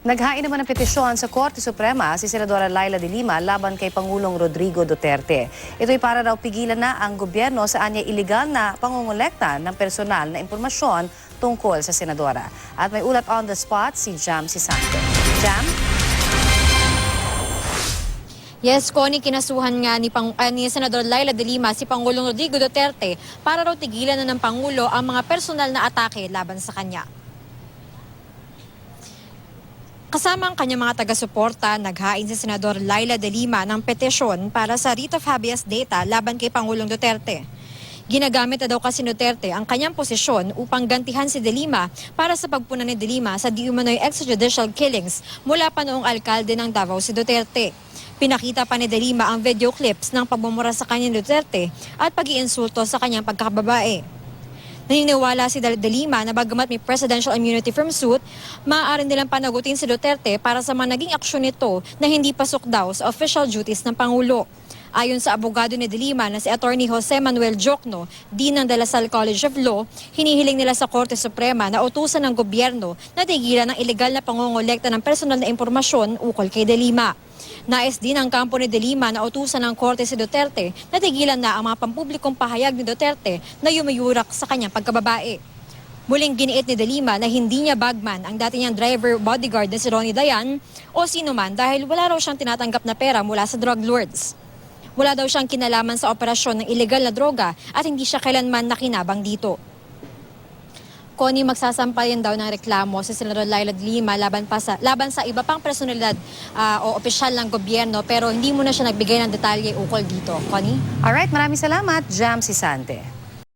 Naghain naman ng petisyon sa Korte Suprema si Senadora Laila de Lima laban kay Pangulong Rodrigo Duterte. Ito'y para raw pigilan na ang gobyerno sa anya iligal na pangungulekta ng personal na impormasyon tungkol sa senadora. At may ulat on the spot si Jam Sisante. Jam? Yes, Connie, kinasuhan nga ni Senador Laila de Lima si Pangulong Rodrigo Duterte para raw tigilan na ng Pangulo ang mga personal na atake laban sa kanya. Kasama ang kanyang mga taga-suporta, naghain si Senador Laila de Lima ng petisyon para sa writ of habeas data laban kay Pangulong Duterte. Ginagamit na daw kasi Duterte ang kanyang posisyon upang gantihan si de Lima para sa pagpuna ni de Lima sa di umano'y extrajudicial killings mula pa noong alkalde ng Davao si Duterte. Pinakita pa ni de Lima ang video clips ng pagmumura sa kanyang Duterte at pag-iinsulto sa kanyang pagkakababae. Naniniwala si de Lima na bagamat may presidential immunity from suit, maaari nilang panagutin si Duterte para sa mga naging aksyon nito na hindi pasok daw sa official duties ng Pangulo. Ayon sa abogado ni de Lima na si Attorney Jose Manuel Jocno, Dean ng De La Salle College of Law, hinihiling nila sa Korte Suprema na utusan ng gobyerno na tigilan ang ilegal na pangongolekta ng personal na impormasyon ukol kay de Lima. Nais din ang kampo ni de Lima na utusan ng Korte si Duterte na tigilan na ang mga pampublikong pahayag ni Duterte na yumayurak sa kanyang pagkababae. Muling giniit ni de Lima na hindi niya bagman ang dati niyang driver bodyguard na si Ronnie Dayan o sino man dahil wala raw siyang tinatanggap na pera mula sa drug lords. Wala daw siyang kinalaman sa operasyon ng ilegal na droga at hindi siya kailanman nakinabang dito. Connie, magsasampayan daw ng reklamo si Senador Laila de Lima laban sa iba pang personalidad o opisyal ng gobyerno pero hindi muna siya nagbigay ng detalye ukol dito. Connie? Alright, maraming salamat, Jam Sisante.